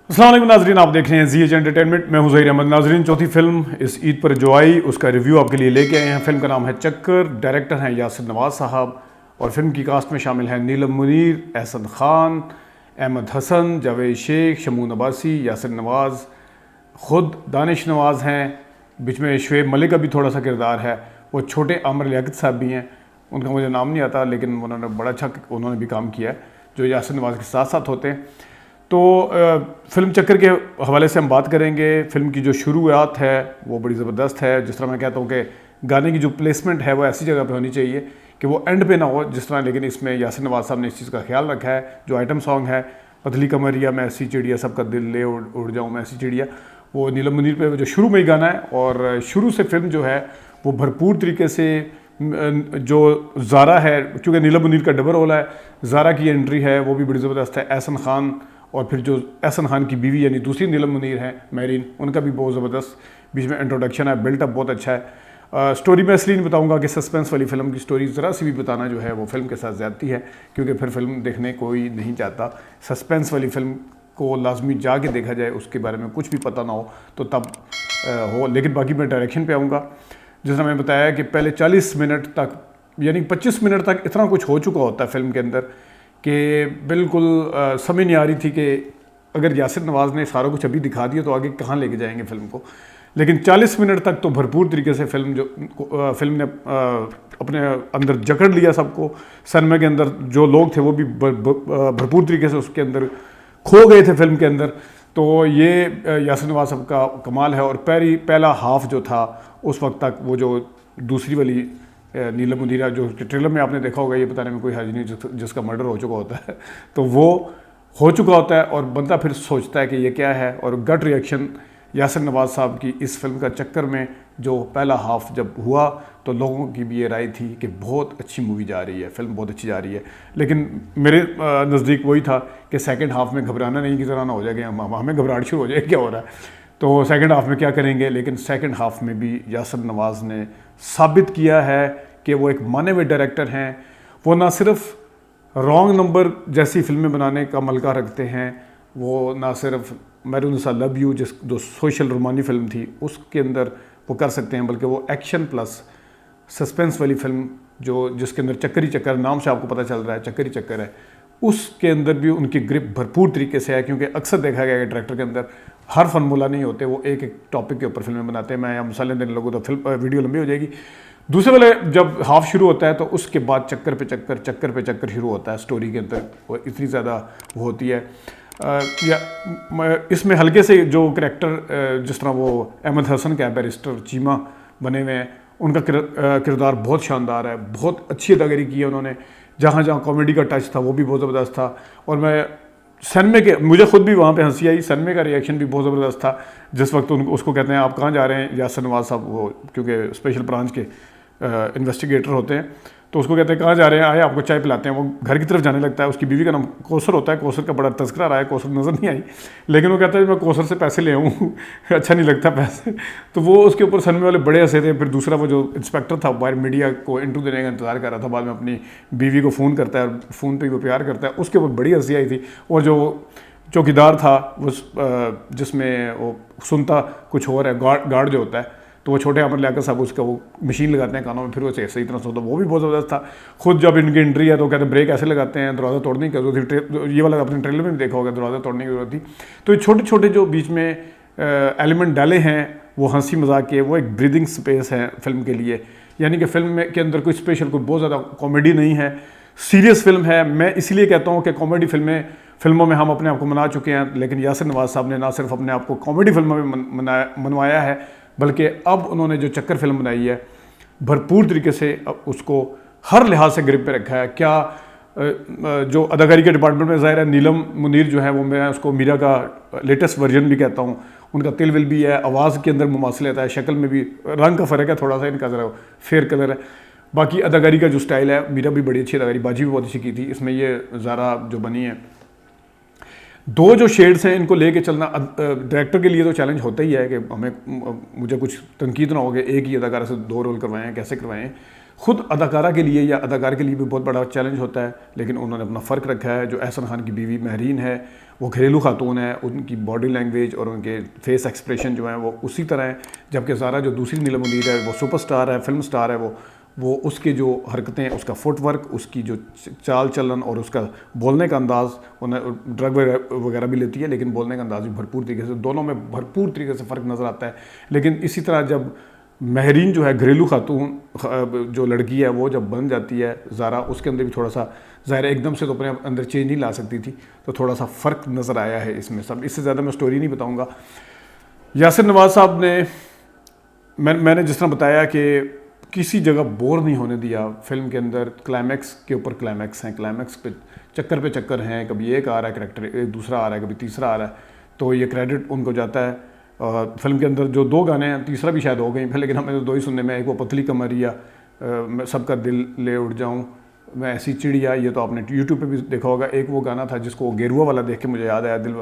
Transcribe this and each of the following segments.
अस्सलाम वालेकुम नाजरीन, आप देख रहे हैं जी एच एंटरटेनमेंट। मैं हूं ज़हीर अहमद। नाजरीन, चौथी फिल्म इस ईद पर जो आई उसका रिव्यू आपके लिए लेके आए हैं। फिल्म का नाम है चक्कर, डायरेक्टर हैं यासिर नवाज साहब और फिल्म की कास्ट में शामिल हैं नीलम मुनीर, एहसन खान, अहमद हसन, जावेद शेख, शमून अब्बासी, यासिर नवाज, ख़ुद दानिश नवाज हैं, बीच में शुएब मलिक का भी थोड़ा सा किरदार है। वो छोटे आमिर लियाकत साहब भी हैं, उनका मुझे नाम नहीं आता, लेकिन उन्होंने बड़ा अच्छा उन्होंने भी काम किया है जो यासिर नवाज के साथ साथ होते हैं। तो फ़िल्म चक्कर के हवाले से हम बात करेंगे। फ़िल्म की जो शुरुआत है वो बड़ी ज़बरदस्त है। जिस तरह मैं कहता हूँ कि गाने की जो प्लेसमेंट है वो ऐसी जगह पे होनी चाहिए कि वो एंड पे ना हो जिस तरह, लेकिन इसमें यासिर नवाज साहब ने इस चीज़ का ख्याल रखा है। जो आइटम सॉन्ग है पतली कमरिया मैं ऐसी चिड़िया, सबका दिल ले उड़ जाऊँ मैं ऐसी चिड़िया, वो नीलम मुनीर पे जो शुरू में ही गाना है। और शुरू से फिल्म जो है वो भरपूर तरीके से जो ज़ारा है, क्योंकि नीलम मुनीर का डबल रोल है, ज़ारा की एंट्री है वो भी बड़ी ज़बरदस्त है। एहसन खान और फिर जो एहसन खान की बीवी यानी दूसरी नीलम मुनीर हैं मैरीन, उनका भी बहुत ज़बरदस्त बीच में इंट्रोडक्शन है, बिल्टअप बहुत अच्छा है। स्टोरी मैं इसलिए नहीं बताऊंगा कि सस्पेंस वाली फ़िल्म की स्टोरी ज़रा सी भी बताना जो है वो फ़िल्म के साथ ज़्यादती है, क्योंकि फिर फिल्म देखने कोई नहीं चाहता। सस्पेंस वाली फ़िल्म को लाजमी जाके देखा जाए, उसके बारे में कुछ भी पता ना हो तो तब हो। लेकिन बाकी मैं डायरेक्शन पे आऊँगा। जिस तरह मैंने बताया कि पहले 40 मिनट तक यानी 25 मिनट तक इतना कुछ हो चुका होता है फ़िल्म के अंदर कि बिल्कुल समझ नहीं आ रही थी कि अगर यासिर नवाज़ ने सारा कुछ अभी दिखा दिया तो आगे कहाँ लेके जाएंगे फ़िल्म को। लेकिन 40 मिनट तक तो भरपूर तरीके से फिल्म ने अपने अंदर जकड़ लिया सबको। सिनेमा के अंदर जो लोग थे वो भी भरपूर तरीके से उसके अंदर खो गए थे फिल्म के अंदर। तो ये यासिर नवाज साहब का कमाल है। और पहला हाफ जो था उस वक्त तक वो जो दूसरी वाली नीलम मुनीरा जो ट्रेलर में आपने देखा होगा, ये बताने में कोई हर्ज नहीं, जिसका मर्डर हो चुका होता है तो वो हो चुका होता है और बंदा फिर सोचता है कि ये क्या है। और गट रिएक्शन यासिर नवाज साहब की इस फिल्म का चक्कर में जो पहला हाफ जब हुआ तो लोगों की भी ये राय थी कि बहुत अच्छी मूवी जा रही है, फिल्म बहुत अच्छी जा रही है। लेकिन मेरे नज़दीक वही था कि सेकंड हाफ में घबराना नहीं की तरह ना हो जाए कि हमें घबराहट शुरू हो जाए क्या हो रहा है, तो सेकंड हाफ में क्या करेंगे। लेकिन सेकंड हाफ में भी यासिर नवाज ने साबित किया है कि वो एक माने हुए डायरेक्टर हैं। वो ना सिर्फ रॉन्ग नंबर जैसी फिल्में बनाने का मलका रखते हैं, वो ना सिर्फ मैरूनिसा लव यू जो सोशल रोमानी फिल्म थी उसके अंदर वो कर सकते हैं, बल्कि वो एक्शन प्लस सस्पेंस वाली फिल्म जो जिसके अंदर चक्कर ही चक्कर, नाम से आपको पता चल रहा है चक्कर ही चक्कर है, उसके अंदर भी उनकी ग्रिप भरपूर तरीके से है। क्योंकि अक्सर देखा गया है कि डायरेक्टर के अंदर हर फार्मूला नहीं होते, वो एक एक टॉपिक के ऊपर फिल्में बनाते हैं। मैं यहाँ मिसालें देने लगूँ तो फिल्म वीडियो लंबी हो जाएगी। दूसरे वाले जब हाफ शुरू होता है तो उसके बाद चक्कर पे चक्कर शुरू होता है स्टोरी के अंदर, वो इतनी ज़्यादा वो होती है। इसमें हल्के से जो करैक्टर जिस तरह वो अहमद हसन का बैरिस्टर चीमा बने हुए हैं, उनका किरदार बहुत शानदार है, बहुत अच्छी अदाकारी की है उन्होंने। जहाँ जहाँ कॉमेडी का टच था वो भी बहुत ज़बरदस्त था। और मैं सनमे के मुझे खुद भी वहाँ पे हंसी आई, सनमे का रिएक्शन भी बहुत ज़बरदस्त था जिस वक्त उसको कहते हैं आप कहाँ जा रहे हैं, यासिर नवाज साहब वो क्योंकि स्पेशल ब्रांच के इन्वेस्टिगेटर होते हैं, तो उसको कहते हैं कहाँ जा रहे हैं, आए आपको चाय पिलाते हैं। वो घर की तरफ जाने लगता है, उसकी बीवी का नाम कौसर होता है, कौसर का बड़ा तस्करा रहा है, कौसर नज़र नहीं आई, लेकिन वो कहता है मैं कौसर से पैसे ले आऊँ अच्छा नहीं लगता पैसे, तो वो उसके ऊपर सनमे वाले बड़े हंसे थे। फिर दूसरा वो जो इंस्पेक्टर था बाहर मीडिया को इंटरव्यू देने का इंतजार कर रहा था, बाद में अपनी बीवी को फ़ोन करता है और फ़ोन पर वो प्यार करता है, उसके ऊपर बड़ी हंसी आई थी। और जो चौकीदार था वो जिसमें वो सुनता कुछ और है, गार्ड जो होता है, तो वो छोटे आमिर लियाकत साहब उसका वो मशीन लगाते हैं कानों में, फिर वो सही तरह से, तो वो भी बहुत ज़बरदस्त था। खुद जब इनकी एंट्री है तो कहते हैं ब्रेक ऐसे लगाते हैं, दरवाज़ा तोड़ने की जरूरत थी, ये वाला अपने ट्रेलर में भी देखा होगा, दरवाज़ा तोड़ने की जरूरत थी। तो ये छोटे छोटे जो बीच में एलिमेंट डाले हैं वो हंसी मजाक के, वो एक ब्रीदिंग स्पेस है फिल्म के लिए। यानी कि फिल्म के अंदर कोई स्पेशल कोई बहुत ज़्यादा कॉमेडी नहीं है, सीरियस फिल्म है। मैं इसलिए कहता हूँ कि कॉमेडी फिल्मों में हम अपने आप को मना चुके हैं, लेकिन यासिर नवाज साहब ने ना सिर्फ अपने आप को कॉमेडी फिल्मों में मनवाया है, बल्कि अब उन्होंने जो चक्कर फिल्म बनाई है भरपूर तरीके से उसको हर लिहाज से ग्रिप पे रखा है। क्या जो अदाकारी के डिपार्टमेंट में ज़ाहिर है नीलम मुनीर जो है वो मैं उसको मीरा का लेटेस्ट वर्जन भी कहता हूँ, उनका तिल विल भी है, आवाज़ के अंदर मुमासलत है, शक्ल में भी रंग का फ़र्क है थोड़ा सा, इनका ज़रा फेयर कलर है। बाकी अदाकारी का जो स्टाइल है, मीरा भी बड़ी अच्छी अदाकारी, बाजी भी बहुत अच्छी की थी इसमें। ये ज़ारा जो बनी है, दो जो शेड्स हैं इनको लेके चलना डायरेक्टर के लिए तो चैलेंज होता ही है कि हमें मुझे कुछ तनकीद ना हो कि एक ही अदाकारा से दो रोल करवाएं हैं, कैसे करवाएं हैं। खुद अदाकारा के लिए या अदाकार के लिए भी बहुत बड़ा चैलेंज होता है, लेकिन उन्होंने अपना फ़र्क रखा है। जो एहसन खान की बीवी महरीन है वो घरेलू खातून है, उनकी बॉडी लैंग्वेज और उनके फेस एक्सप्रेशन जो है वो उसी तरह है, जबकि ज़ारा जो दूसरी नीलम मुनीर है वो सुपरस्टार है, फिल्म स्टार है, वो उसके जो हरकतें, उसका फुटवर्क, उसकी जो चाल चलन और उसका बोलने का अंदाज़, उन्हें ड्रग वगैरह भी लेती है लेकिन बोलने का अंदाज़ भी भरपूर तरीके से, दोनों में भरपूर तरीके से फ़र्क नज़र आता है। लेकिन इसी तरह जब महरीन जो है घरेलू खातून जो लड़की है वो जब बन जाती है ज़ारा, उसके अंदर भी थोड़ा सा ज़ाहिर एकदम से तो अपने अंदर चेंज नहीं ला सकती थी, तो थोड़ा सा फ़र्क नज़र आया है इसमें सब। इससे ज़्यादा मैं स्टोरी नहीं बताऊँगा। यासिर नवाज़ साहब ने मैंने जिस तरह बताया कि किसी जगह बोर नहीं होने दिया फिल्म के अंदर। क्लाइमैक्स के ऊपर क्लाइमैक्स हैं, क्लाइमैक्स पे चक्कर हैं, कभी एक आ रहा है कैरेक्टर, एक दूसरा आ रहा है, कभी तीसरा आ रहा है, तो ये क्रेडिट उनको जाता है। फिल्म के अंदर जो 2 गाने हैं, तीसरा भी शायद हो गई, लेकिन हमें तो 2 ही सुनने में, एक वो पतली कमरिया, मैं सबका दिल ले उड़ जाऊँ, मैं ऐसी चिड़िया, ये तो आपने यूट्यूब पे भी देखा होगा। एक वो गाना था जिसको गेरुआ वाला देख के मुझे याद आया, दिल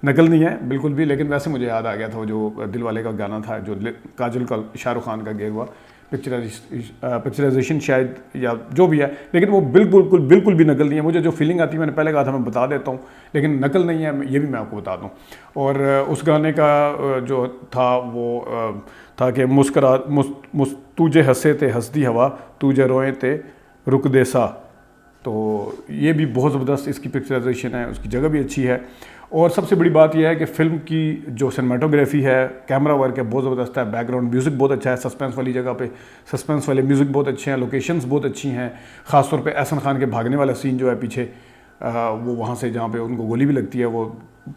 नकल नहीं है बिल्कुल भी, लेकिन वैसे मुझे याद आ गया था वो जो दिल वाले का गाना था, जो काजल का शाहरुख खान का गेरुआ पिक्चराइजेशन शायद या जो भी है, लेकिन वो बिल्कुल भी नकल नहीं है। मुझे जो फीलिंग आती है, मैंने पहले कहा था मैं बता देता हूँ, लेकिन नकल नहीं है, ये भी मैं आपको बता दूँ। और उस गाने का जो था वो था कि तुझे हंसे थे हंसदी हवा, तुझे रोए थे रुक दे सा, तो ये भी बहुत ज़बरदस्त इसकी पिक्चराइजेशन है, उसकी जगह भी अच्छी है। और सबसे बड़ी बात यह है कि फ़िल्म की जो सिनेमाटोग्राफी है, कैमरा वर्क है, बहुत ज़बरदस्त है। बैकग्राउंड म्यूज़िक बहुत अच्छा है, सस्पेंस वाली जगह पे सस्पेंस वाले म्यूज़िक बहुत अच्छे हैं, लोकेशंस बहुत अच्छी हैं। ख़ासतौर पे एहसन खान के भागने वाला सीन जो है पीछे, वो वहाँ से जहाँ पे उनको गोली भी लगती है, वो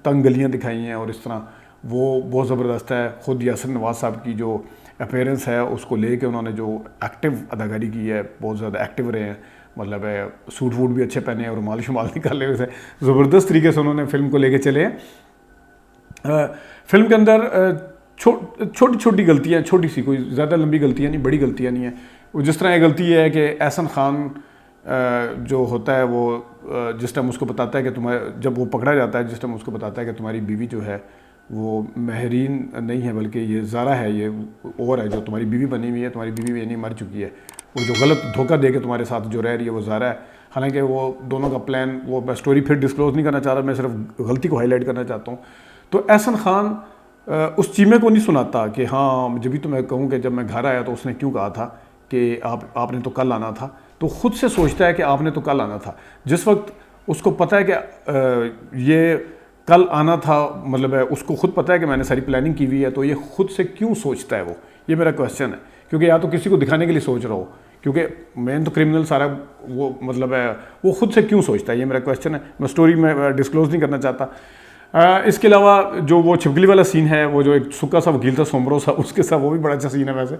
तंग गलियाँ दिखाई हैं और इस तरह, वो बहुत ज़बरदस्त है। ख़ुद यासिर नवाज़ साहब की जो अपीयरेंस है उसको लेके उन्होंने जो एक्टिव अदाकारी की है, बहुत ज़्यादा एक्टिव रहे हैं, मतलब है सूट वूट भी अच्छे पहने और रुमाल शुमाल निकाले हुए थे, ज़बरदस्त तरीके से उन्होंने फिल्म को लेके चले हैं। फिल्म के अंदर छोटी छोटी गलतियाँ, छोटी सी, कोई ज़्यादा लंबी गलतियाँ नहीं, बड़ी गलतियाँ नहीं है। वो जिस तरह ये गलती है कि एहसन खान जो होता है वो जिस टाइम उसको बताता है कि तुम्हारे, जब वो पकड़ा जाता है, जिस टाइम उसको बताता है कि तुम्हारी बीवी जो है वो महरीन नहीं है बल्कि ये ज़ारा है, ये और है जो तुम्हारी बीवी बनी हुई है, तुम्हारी बीवी यानी मर चुकी है, वो जो गलत धोखा दे के तुम्हारे साथ जो रह रही है वो ज़ारा है। हालांकि वो दोनों का प्लान, वो मैं स्टोरी फिर डिस्क्लोज़ नहीं करना चाह रहा, मैं सिर्फ गलती को हाईलाइट करना चाहता हूँ। तो एहसन खान उस चीमे को नहीं सुनाता कि हाँ, जब भी तो मैं कहूँ कि जब मैं घर आया तो उसने क्यों कहा था कि आपने तो कल आना था, तो ख़ुद से सोचता है कि आपने तो कल आना था। जिस वक्त उसको पता है कि ये कल आना था, मतलब है उसको खुद पता है कि मैंने सारी प्लानिंग की हुई है, तो ये खुद से क्यों सोचता है वो, ये मेरा क्वेश्चन है। क्योंकि या तो किसी को दिखाने के लिए सोच रहा हो, क्योंकि मेन तो क्रिमिनल सारा वो, मतलब है वो खुद से क्यों सोचता है, ये मेरा क्वेश्चन है। मैं स्टोरी में डिस्क्लोज़ नहीं करना चाहता। इसके अलावा जो वो छिपकली वाला सीन है, वो जो एक सुक्का सा वकील था सोमरो सा, उसके साथ वो भी बड़ा अच्छा सीन है। वैसे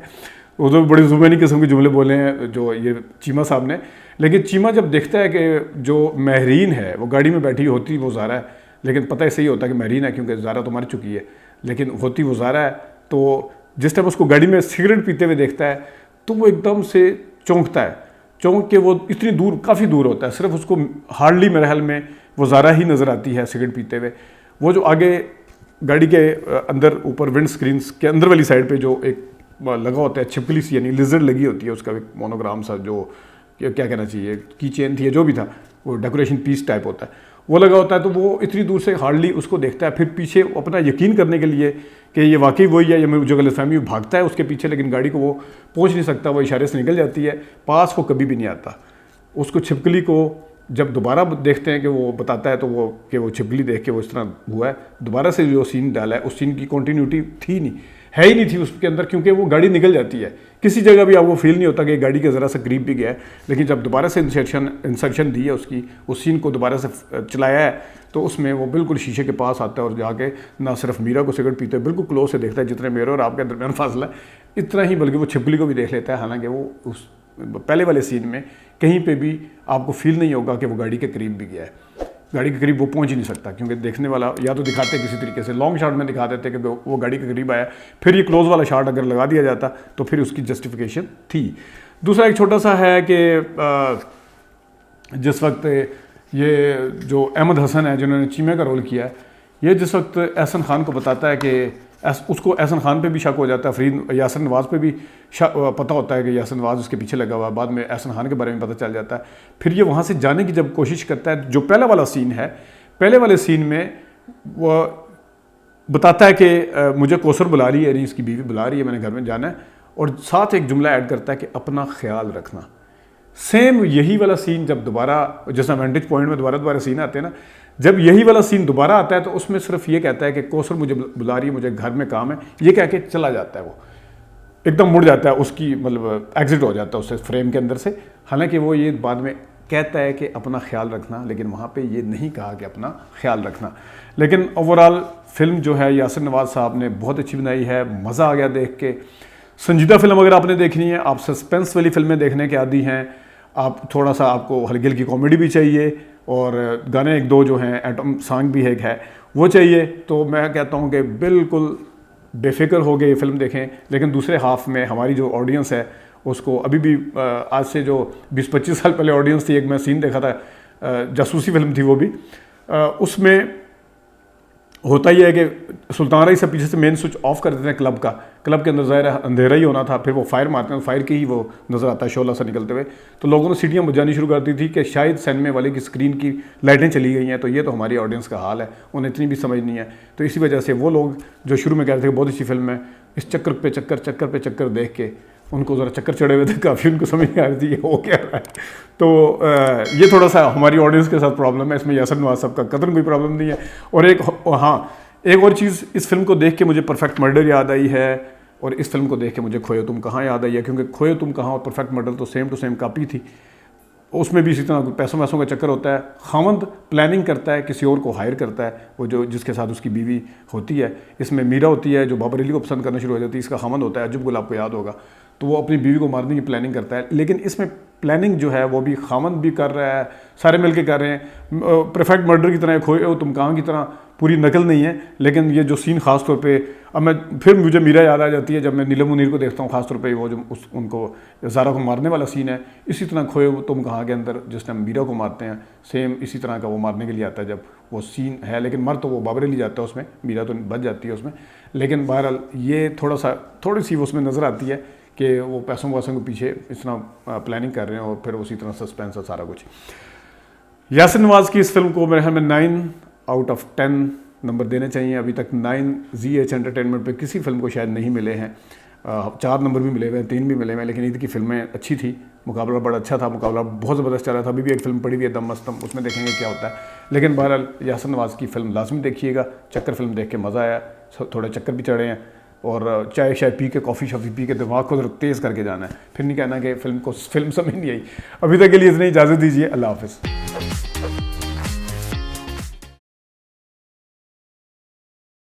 वो तो बड़ी ज़ुबानी किस्म के जुमले बोले हैं जो ये चीमा साहब ने, लेकिन चीमा जब देखता है कि जो महरीन है वो गाड़ी में बैठी होती वो ज़ारा है, लेकिन पता ऐसे ही होता है कि महरीन है क्योंकि ज़ारा तो मर चुकी है, लेकिन होती वो ज़ारा है। तो जिस टाइम उसको गाड़ी में सिगरेट पीते हुए देखता है तो वो एकदम से चौंकता है, चौंक के वो इतनी दूर, काफ़ी दूर होता है, सिर्फ उसको हार्डली मेरे ख्याल में वो ज़ारा ही नज़र आती है सिगरेट पीते हुए। वो जो आगे गाड़ी के अंदर ऊपर विंड स्क्रीन के अंदर वाली साइड पे जो एक लगा होता है छिपकली सी, यानी लिजर्ड लगी होती है, उसका एक मोनोग्राम सा, जो क्या कहना चाहिए, की चेन थी, जो भी था, वो डेकोरेशन पीस टाइप होता है, वो लगा होता है। तो वो इतनी दूर से हार्डली उसको देखता है, फिर पीछे अपना यकीन करने के लिए कि ये वाकई वही है, या जो गलतफहमी भागता है उसके पीछे, लेकिन गाड़ी को वो पहुंच नहीं सकता, वो इशारे से निकल जाती है, पास वो कभी भी नहीं आता। उसको छिपकली को जब दोबारा देखते हैं कि वो बताता है तो वो कि वो छिपकली देख के वो इस तरह हुआ है, दोबारा से जो सीन डाला है उस सीन की कंटिन्यूटी थी नहीं, है ही नहीं थी उसके अंदर, क्योंकि वो गाड़ी निकल जाती है, किसी जगह भी आपको फील नहीं होता कि गाड़ी के ज़रा सा करीब भी गया है। लेकिन जब दोबारा से इंसर्शन दी है उसकी, उस सीन को दोबारा से चलाया है, तो उसमें वो बिल्कुल शीशे के पास आता है और जाके ना सिर्फ मीरा को सिगरेट पीते बिल्कुल क्लोज से देखता है, जितने मेरे और आपके दरमियान फासला है इतना ही, बल्कि वो छिपकली को भी देख लेता है। हालांकि वो उस पहले वाले सीन में कहीं पे भी आपको फील नहीं होगा कि वो गाड़ी के करीब भी गया है, गाड़ी के करीब वो पहुंच ही नहीं सकता, क्योंकि देखने वाला या तो दिखाते किसी तरीके से लॉन्ग शॉट में दिखा देते कि वो गाड़ी के करीब आया, फिर ये क्लोज वाला शॉट अगर लगा दिया जाता तो फिर उसकी जस्टिफिकेशन थी। दूसरा एक छोटा सा है कि जिस वक्त ये जो अहमद हसन है जिन्होंने चीमे का रोल किया है, ये जिस वक्त एहसन खान को बताता है कि उसको एहसन खान पे भी शक हो जाता है, फरीद यासिर नवाज़ पे भी पता होता है कि यासिर नवाज़ उसके पीछे लगा हुआ है। बाद में एहसन खान के बारे में पता चल जाता है। फिर ये वहाँ से जाने की जब कोशिश करता है, जो पहला वाला सीन है, पहले वाले सीन में वो बताता है कि मुझे कौसर बुला रही है, इसकी बीवी बुला रही है, मैंने घर में जाना है, और साथ एक जुमला ऐड करता है कि अपना ख्याल रखना। सेम यही वाला सीन जब दोबारा, जैसा वेंटेज पॉइंट में दोबारा सीन आते हैं ना, जब यही वाला सीन दोबारा आता है तो उसमें सिर्फ ये कहता है कि कौसर मुझे बुला रही है, मुझे घर में काम है, ये कह के चला जाता है। वो एकदम मुड़ जाता है, उसकी मतलब एग्जिट हो जाता है उससे फ्रेम के अंदर से। हालांकि वो ये बाद में कहता है कि अपना ख्याल रखना, लेकिन वहाँ पे ये नहीं कहा कि अपना ख्याल रखना। लेकिन ओवरऑल फिल्म जो है यासिर नवाज़ साहब ने बहुत अच्छी बनाई है, मज़ा आ गया देख के। संजीदा फिल्म अगर आपने देखनी है, आप सस्पेंस वाली फिल्में देखने के आदी हैं, आप थोड़ा सा आपको हल्की हल्की कॉमेडी भी चाहिए और गाने एक दो जो हैं, एटम सॉन्ग भी एक है, वो चाहिए, तो मैं कहता हूँ कि बिल्कुल बेफिक्र हो गए ये फिल्म देखें। लेकिन दूसरे हाफ में हमारी जो ऑडियंस है उसको अभी भी आज से जो 20-25 साल पहले ऑडियंस थी, एक मैं सीन देखा था, जासूसी फिल्म थी वो भी, उसमें होता ही है कि सुल्तान रईस से पीछे से मेन स्विच ऑफ कर देते हैं क्लब का। क्लब के अंदर ज़ाहिर है अंधेरा ही होना था, फिर वो फायर मारते हैं, फायर की ही वो नज़र आता है शोला सा निकलते हुए। तो लोगों ने सीटियाँ बजानी शुरू कर दी थी कि शायद सिनेमा वाले की स्क्रीन की लाइटें चली गई हैं, तो ये तो हमारी ऑडियंस का हाल है, उन्हें इतनी भी समझ नहीं है। तो इसी वजह से वो लोग जो शुरू में कह रहे थे कि बहुत अच्छी फिल्म है, इस चक्कर पे चक्कर देख के उनको ज़रा चक्कर चढ़े हुए थे, काफ़ी उनको समझ नहीं आ रही थी ये हो क्या रहा है। तो ये थोड़ा सा हमारी ऑडियंस के साथ प्रॉब्लम है, इसमें यासिर नवाज़ साहब का कतई कोई प्रॉब्लम नहीं है। और एक और चीज़, इस फिल्म को देख के मुझे परफेक्ट मर्डर याद आई है, और इस फिल्म को देख के मुझे खोए तुम कहाँ याद आई है, क्योंकि खोए तुम कहाँ और परफेक्ट मर्डर तो सेम टू सेम कॉपी थी। उसमें भी इसी तरह पैसों वैसों का चक्कर होता है। खामंद प्लानिंग करता है, किसी और को हायर करता है, वो जो जिसके साथ उसकी बीवी होती है। इसमें मीरा होती है जो बाबर अली को पसंद करना शुरू हो जाती है, इसका खामंद होता है अजब गुल, आपको याद होगा। तो वो अपनी बीवी को मारने की प्लानिंग करता है, लेकिन इसमें प्लानिंग जो है वो भी खामंद भी कर रहा है, सारे मिलके कर रहे हैं। परफेक्ट मर्डर की तरह, खोए तुम कहाँ की तरह पूरी नकल नहीं है। लेकिन ये जो सीन ख़ास तौर पे, फिर मुझे मीरा याद आ जाती है जब मैं नीलम मुनीर को देखता हूँ, ख़ास तौर पे वो जो उनको ज़ारा को मारने वाला सीन है। इसी तरह खोए तुम कहाँ के अंदर जिस टाइम मीरा को मारते हैं, सेम इसी तरह का वो मारने के लिए आता है जब वो सीन है। लेकिन मर तो वो बाबर अली जाता है उसमें, मीरा तो बच जाती है उसमें। लेकिन बहरहाल ये थोड़ी सी उसमें नज़र आती है कि वो पैसों वैसों के पीछे इस तरह प्लानिंग कर रहे हैं, और फिर उसी तरह सस्पेंस है सारा कुछ। यासिर नवाज़ की इस फिल्म को मेरे ख्याल में 9/10 नंबर देने चाहिए। अभी तक 9 ZH एंटरटेनमेंट पे किसी फिल्म को शायद नहीं मिले हैं। 4 नंबर भी मिले हुए हैं, 3 भी मिले हुए हैं, लेकिन ईद की फिल्में अच्छी थी, मुकाबला बड़ा अच्छा था, मुकाबला बहुत ज़बरदस्त चल रहा था। अभी भी एक फिल्म पड़ी हुई है दम मस्तम, उसमें देखेंगे क्या होता है। लेकिन बहरहाल यासिर नवाज़ की फ़िल्म लाजमी देखिएगा। चक्कर फिल्म देख के मज़ा आया, थोड़े चक्कर भी चढ़े हैं, और चाय शाय पी के, कॉफ़ी शॉफ़ी पी के दिमाग को तेज़ करके जाना है। फिर नहीं कहना कि फिल्म समझ नहीं आई। अभी तक के लिए इतनी इजाज़त दीजिए, अल्लाह हाफ़िज़।